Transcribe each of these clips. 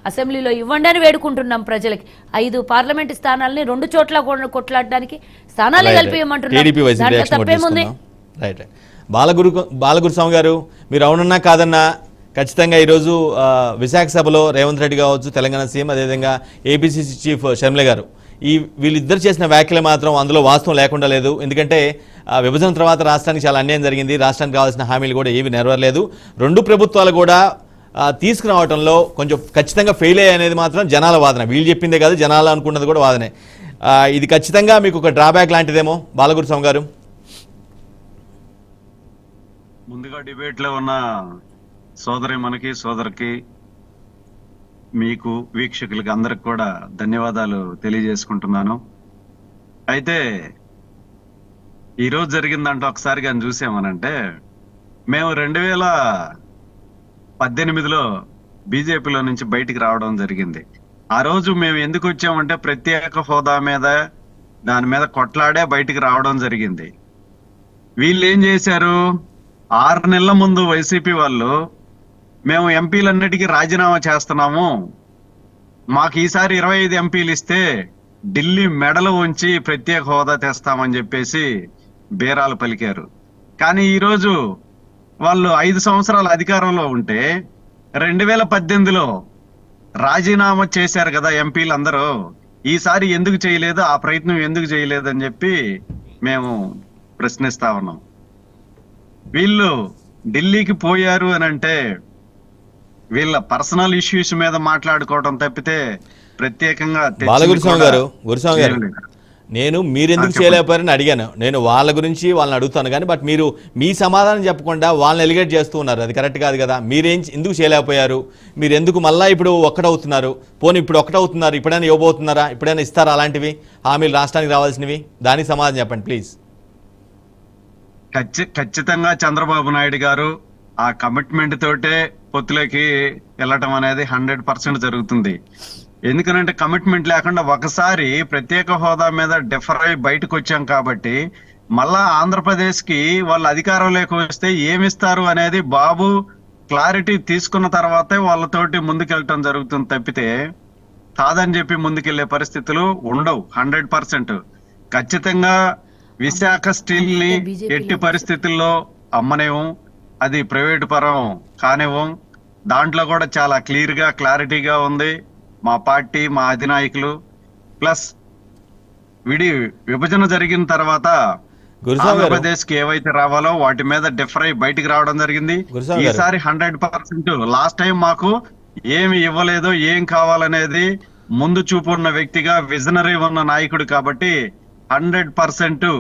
అసెంబ్లీలో ఇవ్వండి అని వేడుకుంటున్నాం ప్రజలకి. 5 పార్లమెంటు స్థానాలని 2 చోట్ల కొట్లాడడానికి స్థానాలే కల్పించమంటున్నాం. తప్పేముంది? బాలగురుస్వామి గారు, మీరు అవునన్నా కాదన్నా ఖచ్చితంగా ఈరోజు విశాఖ సభలో రేవంత్ రెడ్డి కావచ్చు, తెలంగాణ సీఎం, అదేవిధంగా ఏపీసీసీ చీఫ్ షర్మిల గారు, వీళ్ళిద్దరు చేసిన వ్యాఖ్యలు మాత్రం అందులో వాస్తవం లేకుండా లేదు. ఎందుకంటే విభజన తర్వాత రాష్ట్రానికి చాలా అన్యాయం జరిగింది, రాష్ట్రానికి కావాల్సిన హామీలు కూడా ఏవి నెరవేరలేదు. 2 ప్రభుత్వాలు కూడా తీసుకురావడంలో కొంచెం ఖచ్చితంగా ఫెయిల్ అయ్యాయి అనేది మాత్రం జనాల వాదన. వీళ్ళు చెప్పిందే కాదు, జనాలు అనుకున్నది కూడా వాదనే. ఇది ఖచ్చితంగా మీకు ఒక డ్రాబ్యాక్ లాంటిదేమో బాలగురుస్వామి గారు. ముందుగా డిబేట్లో ఉన్న సోదరికి మీకు వీక్షకులకి అందరికి కూడా ధన్యవాదాలు తెలియజేసుకుంటున్నాను. అయితే ఈరోజు జరిగిందంటే ఒకసారి కానీ చూసామనంటే, మేము 2018లో బీజేపీలో నుంచి బయటికి రావడం జరిగింది. ఆ రోజు మేము ఎందుకు వచ్చామంటే ప్రత్యేక హోదా మీద, దాని మీద కొట్లాడే బయటికి రావడం జరిగింది. వీళ్ళు ఏం చేశారు, 6 నెలల ముందు వైసీపీ వాళ్ళు మేము ఎంపీలన్నిటికీ రాజీనామా చేస్తున్నాము, మాకు ఈసారి 25 ఎంపీలు ఇస్తే ఢిల్లీ మెడలు ఉంచి ప్రత్యేక హోదా తెస్తామని చెప్పేసి బేరాలు పలికారు. కానీ ఈరోజు వాళ్ళు 5 సంవత్సరాల అధికారంలో ఉంటే 2018లో రాజీనామా చేశారు కదా ఎంపీలు అందరూ, ఈసారి ఎందుకు చేయలేదు, ఆ ప్రయత్నం ఎందుకు చేయలేదు అని చెప్పి మేము ప్రశ్నిస్తా ఉన్నాం. వీళ్ళు ఢిల్లీకి పోయారు అని అంటే వీళ్ళ పర్సనల్ ఇష్యూస్ మీద మాట్లాడుకోవడం తప్పితే ప్రత్యేకంగా బాలగురుస్వామి గారు, నేను మీరెందుకు చేయలేకపోయారని అడిగాను. నేను వాళ్ళ గురించి వాళ్ళని అడుగుతాను కానీ, బట్ మీరు మీ సమాధానం చెప్పకుండా వాళ్ళని ఎలిగేట్ చేస్తూ ఉన్నారు. అది కరెక్ట్ కాదు కదా. ఎందుకు చేయలేకపోయారు, మీరు ఎందుకు మళ్ళీ ఇప్పుడు ఒక్కటవుతున్నారు, పోనీ ఇప్పుడు ఒక్కటవుతున్నారు, ఇప్పుడైనా ఇవ్వబోతున్నారా, ఇప్పుడైనా ఇస్తారా అలాంటివి హామీలు రాష్ట్రానికి రావాల్సినవి? దానికి సమాధానం చెప్పండి ప్లీజ్. ఖచ్చితంగా చంద్రబాబు నాయుడు గారు ఆ కమిట్మెంట్ తోటే పొత్తులోకి వెళ్ళటం అనేది 100% జరుగుతుంది. ఎందుకనంటే కమిట్మెంట్ లేకుండా ఒకసారి ప్రత్యేక హోదా మీద డిఫర్ అయి బయటకు వచ్చాం కాబట్టి మళ్ళా ఆంధ్రప్రదేశ్ కి వాళ్ళు అధికారంలోకి వస్తే ఏమిస్తారు అనేది బాబు క్లారిటీ తీసుకున్న తర్వాతే వాళ్ళతోటి ముందుకెళ్ళటం జరుగుతుంది తప్పితే కాదని చెప్పి ముందుకెళ్లే పరిస్థితులు ఉండవు. 100% ఖచ్చితంగా విశాఖ స్టీల్ ని ఎట్టి పరిస్థితుల్లో అమ్మనేవం, అది ప్రైవేటు పరం కానివ్వం. దాంట్లో కూడా చాలా క్లియర్ గా క్లారిటీగా ఉంది మా పార్టీ, మా అధినాయకులు. ప్లస్ విభజన జరిగిన తర్వాత ఆంధ్రప్రదేశ్ కి ఏవైతే రావాలో వాటి మీద డిఫర్ అయి బయటికి రావడం జరిగింది. ఈసారి 100%. లాస్ట్ టైం మాకు ఏమి ఇవ్వలేదో, ఏం కావాలనేది ముందు చూపు ఉన్న వ్యక్తిగా, విజనరీ ఉన్న నాయకుడు కాబట్టి 100%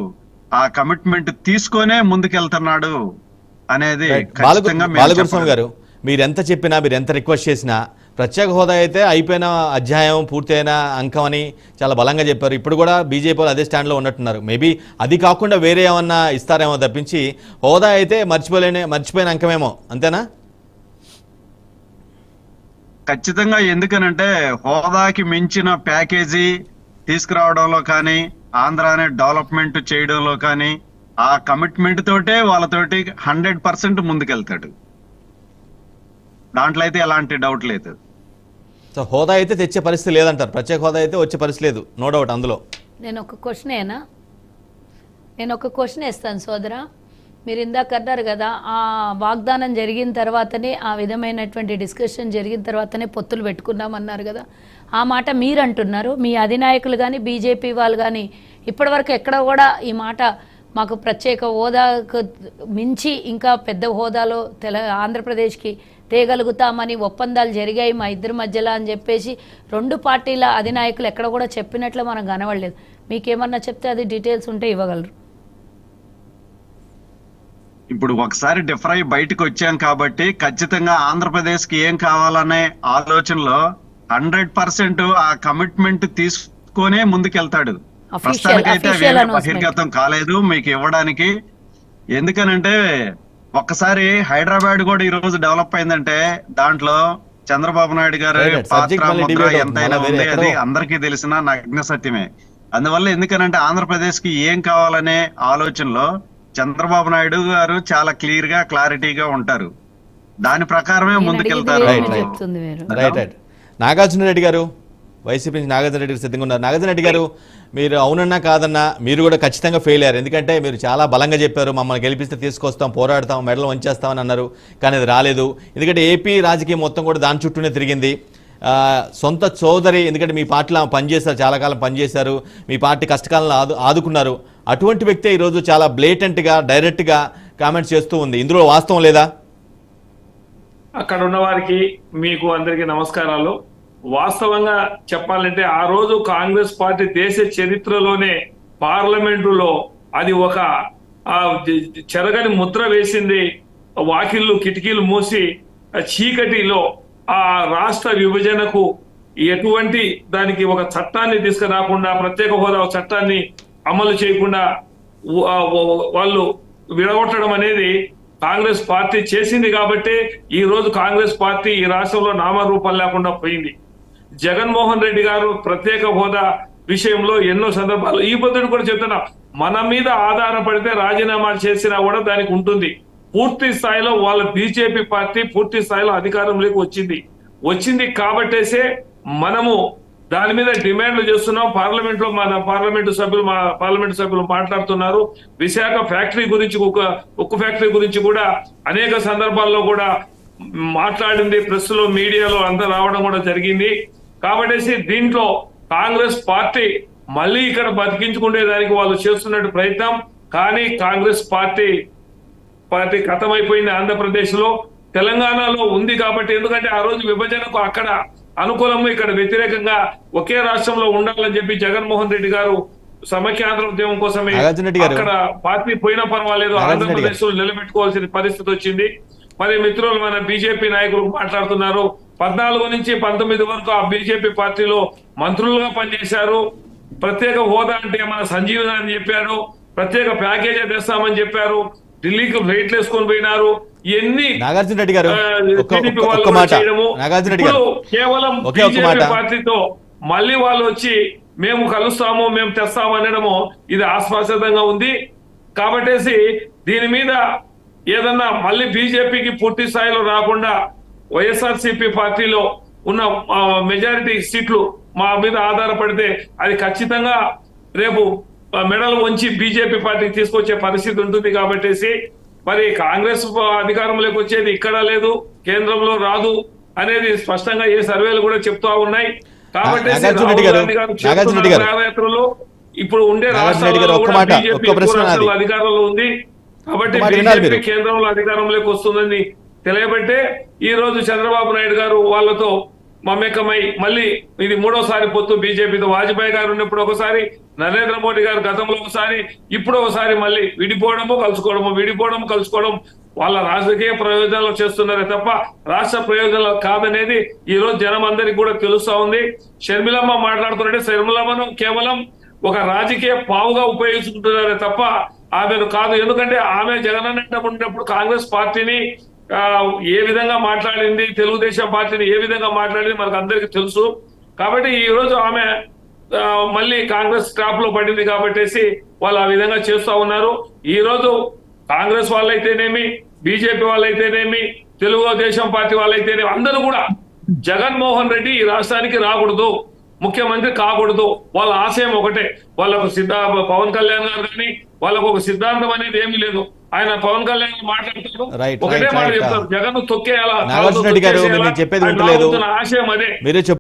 ఆ కమిట్మెంట్ తీసుకొనే ముందుకెళ్తున్నాడు అనేది. బాలగురుస్వామి గారు, మీరెంత చెప్పినా, మీరు ఎంత రిక్వెస్ట్ చేసినా ప్రత్యేక హోదా అయితే అయిపోయిన అధ్యాయం, పూర్తయిన అంకం అని చాలా బలంగా చెప్పారు. ఇప్పుడు కూడా బీజేపీ అదే స్టాండ్లో ఉన్నట్టున్నారు. మేబీ అది కాకుండా వేరే ఏమన్నా ఇస్తారేమో తప్పించి హోదా అయితే మర్చిపోయిన అంకమేమో, అంతేనా? ఖచ్చితంగా. ఎందుకనంటే హోదాకి మించిన ప్యాకేజీ తీసుకురావడంలో కానీ, ఆంధ్రాని డెవలప్మెంట్ చేయడంలో కానీ ఆ కమిట్మెంట్ తోటే వాళ్ళతోటి 100% ముందుకెళ్తాడు. దాంట్లో అయితే ఎలాంటి డౌట్ లేదు. సో హోదా అయితే తెచ్చే పరిస్థితి లేదంటారు, ప్రత్యేక హోదా అయితే వచ్చే పరిస్థితి లేదు, నో డౌట్. అందులో నేను ఒక క్వశ్చన్ వేస్తాను సోదరా. మీరు ఇందాక అన్నారు కదా, ఆ వాగ్దానం జరిగిన తర్వాతనే, ఆ విధమైనటువంటి డిస్కషన్ జరిగిన తర్వాతనే పొత్తులు పెట్టుకున్నామన్నారు కదా. ఆ మాట మీరు అంటున్నారు. మీ అధినాయకులు కానీ, బీజేపీ వాళ్ళు కానీ ఇప్పటివరకు ఎక్కడ కూడా ఈ మాట మాకు ప్రత్యేక హోదాకు మించి ఇంకా పెద్ద హోదాలో ఆంధ్రప్రదేశ్కి తేగలుగుతామని ఒప్పందాలు జరిగాయి మా ఇద్దరి మధ్యలో అని చెప్పేసి 2 పార్టీల అధినాయకులు ఎక్కడ కూడా చెప్పినట్లు మనం కనబడలేదు. మీకేమన్నా చెప్తే అది డీటెయిల్స్ ఉంటే ఇవ్వగలరు. ఇప్పుడు ఒకసారి డిఫర్ అయి బయటకు వచ్చాం కాబట్టి ఖచ్చితంగా ఆంధ్రప్రదేశ్ కి ఏం కావాలనే ఆలోచనలో 100% ఆ కమిట్మెంట్ తీసుకొనే ముందుకెళ్తాడు. ప్రస్తుతానికైతే బహిర్గతం కాలేదు మీకు ఇవ్వడానికి. ఎందుకనంటే ఒక్కసారి హైదరాబాద్ కూడా ఈ రోజు డెవలప్ అయిందంటే దాంట్లో చంద్రబాబు నాయుడు గారి పాత్ర ముద్ర ఎంతైనా ఉంది, అది అందరికీ తెలిసిన నగ్న సత్యమే. అందువల్ల ఎందుకనంటే ఆంధ్రప్రదేశ్ కి ఏం కావాలనే ఆలోచనలో చంద్రబాబు నాయుడు గారు చాలా క్లియర్ గా క్లారిటీగా ఉంటారు. దాని ప్రకారమే ముందుకెళ్తారు. నాగార్జున రెడ్డి గారు, వైసీపీ నుంచి నాగార్జున రెడ్డి గారు సిద్ధంగా ఉన్నారు. నాగార్జున రెడ్డి గారు, మీరు అవునన్నా కాదన్నా మీరు కూడా ఖచ్చితంగా ఫెయిల్ అయ్యారు. ఎందుకంటే మీరు చాలా బలంగా చెప్పారు, మమ్మల్ని గెలిపిస్తే తీసుకొస్తాం, పోరాడతాం, మెడలు వంచేస్తామని అన్నారు. కానీ అది రాలేదు. ఎందుకంటే ఏపీ రాజకీయం మొత్తం కూడా దాని చుట్టూనే తిరిగింది. సొంత సోదరి, ఎందుకంటే మీ పార్టీలో పనిచేశారు, చాలా కాలం పనిచేశారు, మీ పార్టీ కష్టకాలంలో ఆదుకున్నారు. అటువంటి వ్యక్తే ఈరోజు చాలా బ్లేటెంట్గా డైరెక్ట్గా కామెంట్స్ చేస్తూ ఉంది. ఇందులో వాస్తవం లేదా? అక్కడ ఉన్న వారికి మీకు అందరికీ నమస్కారాలు. వాస్తవంగా చెప్పాలంటే ఆ రోజు కాంగ్రెస్ పార్టీ దేశ చరిత్రలోనే పార్లమెంటులో అది ఒక చెరగని ముద్ర వేసింది. వాకిళ్ళు కిటికీలు మూసి చీకటిలో ఆ రాష్ట్ర విభజనకు ఎటువంటి దానికి ఒక చట్టాన్ని తీసుకురాకుండా, ప్రత్యేక హోదా చట్టాన్ని అమలు చేయకుండా వాళ్ళు విడగొట్టడం అనేది కాంగ్రెస్ పార్టీ చేసింది. కాబట్టి ఈ రోజు కాంగ్రెస్ పార్టీ ఈ రాష్ట్రంలో నామరూపం లేకుండా పోయింది. జగన్మోహన్ రెడ్డి గారు ప్రత్యేక హోదా విషయంలో ఎన్నో సందర్భాలు, ఈ పొద్దున కూడా చెప్తున్నా, మన మీద ఆధారపడితే రాజీనామా చేసినా కూడా దానికి ఉంటుంది. పూర్తి స్థాయిలో వాళ్ళ బీజేపీ పార్టీ పూర్తి స్థాయిలో అధికారంలోకి వచ్చింది కాబట్టేసే మనము దాని మీద డిమాండ్లు చేస్తున్నాం. పార్లమెంట్ లో మా పార్లమెంటు సభ్యులు మాట్లాడుతున్నారు. విశాఖ ఫ్యాక్టరీ గురించి, ఉక్కు ఫ్యాక్టరీ గురించి కూడా అనేక సందర్భాల్లో కూడా మాట్లాడింది. ప్రెస్ లో, మీడియాలో అంతా రావడం కూడా జరిగింది. కాబట్టి దీంట్లో కాంగ్రెస్ పార్టీ మళ్ళీ ఇక్కడ బతికించుకునే దానికి వాళ్ళు చేస్తున్నట్టు ప్రయత్నం. కానీ కాంగ్రెస్ పార్టీ ఖతమైపోయింది ఆంధ్రప్రదేశ్ లో. తెలంగాణలో ఉంది కాబట్టి, ఎందుకంటే ఆ రోజు విభజనకు అక్కడ అనుకూలము, ఇక్కడ వ్యతిరేకంగా ఒకే రాష్ట్రంలో ఉండాలని చెప్పి జగన్మోహన్ రెడ్డి గారు సమైక్యాంధ్ర ఉద్యమం కోసమే అక్కడ పార్టీ పోయినా పర్వాలేదు, ఆంధ్రప్రదేశ్ లో నిలబెట్టుకోవాల్సిన పరిస్థితి వచ్చింది. మరి మిత్రులు మన బీజేపీ నాయకులు మాట్లాడుతున్నారు, 14 నుంచి 19 వరకు ఆ బీజేపీ పార్టీలో మంత్రులుగా పనిచేశారు. ప్రత్యేక హోదా అంటే మన సంజీవన అని చెప్పారు, ప్రత్యేక ప్యాకేజీ తెస్తామని చెప్పారు, ఢిల్లీకి ఫ్లైట్లు వేసుకొని పోయినారు. ఇవన్నీ నాగార్జున రెడ్డి గారు కేవలం బీజేపీ పార్టీతో మళ్ళీ వాళ్ళు వచ్చి మేము కలుస్తాము, మేము తెస్తాము అనడము ఇది ఆస్వాస్యంగా ఉంది. కాబట్టి దీని మీద ఏదన్నా మళ్ళీ బీజేపీకి పూర్తి స్థాయిలో రాకుండా వైఎస్ఆర్సీపీ పార్టీలో ఉన్న మెజారిటీ సీట్లు మా మీద ఆధారపడితే అది ఖచ్చితంగా రేపు మెడలు వంచి బీజేపీ పార్టీకి తీసుకొచ్చే పరిస్థితి ఉంటుంది. కాబట్టి మరి కాంగ్రెస్ అధికారంలోకి వచ్చేది ఇక్కడ లేదు, కేంద్రంలో రాదు అనేది స్పష్టంగా ఏ సర్వేలు కూడా చెప్తా ఉన్నాయి. కాబట్టి పాదయాత్రలో ఇప్పుడు ఉండే రాష్ట్రాల్లో అధికారంలో ఉంది. కాబట్టి బీజేపీ కేంద్రంలో అధికారంలోకి వస్తుందని తెలియబట్టే ఈ రోజు చంద్రబాబు నాయుడు గారు వాళ్ళతో మమేకమై మళ్ళీ ఇది 3వసారి పొత్తు బీజేపీతో. వాజ్పేయి గారు ఉన్నప్పుడు ఒకసారి, నరేంద్ర మోడీ గారు గతంలో ఒకసారి, ఇప్పుడు ఒకసారి మళ్ళీ విడిపోవడము కలుసుకోవడం వాళ్ళ రాజకీయ ప్రయోజనాలు చేస్తున్నారే తప్ప రాష్ట్ర ప్రయోజనాలు కాదనేది ఈ రోజు జనం అందరికి కూడా తెలుస్తా ఉంది. షర్మిలమ్మ మాట్లాడుతున్నట్టే షర్మిలమ్మను కేవలం ఒక రాజకీయ పావుగా ఉపయోగించుకుంటున్నారే తప్ప ఆమెను కాదు. ఎందుకంటే ఆమె జగనన్న ఉన్నప్పుడు కాంగ్రెస్ పార్టీని ఏ విధంగా మాట్లాడింది, తెలుగుదేశం పార్టీని ఏ విధంగా మాట్లాడింది మనకు అందరికీ తెలుసు. కాబట్టి ఈ రోజు ఆమె మళ్ళీ కాంగ్రెస్ ట్రాప్ లో పడింది కాబట్టి వాళ్ళు ఆ విధంగా చేస్తూ ఉన్నారు. ఈ రోజు కాంగ్రెస్ వాళ్ళైతేనేమి, బీజేపీ వాళ్ళైతేనేమి, తెలుగుదేశం పార్టీ వాళ్ళైతేనేమి అందరూ కూడా జగన్మోహన్ రెడ్డి ఈ రాష్ట్రానికి రాకూడదు, ముఖ్యమంత్రి కాకూడదు. వాళ్ళ ఆశయం ఒకటే. వాళ్ళకు పవన్ కళ్యాణ్ గారు కానీ వాళ్ళకు ఒక సిద్ధాంతం అనేది ఏమీ లేదు. ఆయన పవన్ కళ్యాణ్ మాట్లాడుతారు, ఒకటే మాట చెప్తారు, జగన్ తొక్కేయాలా, ఆశయం అదే.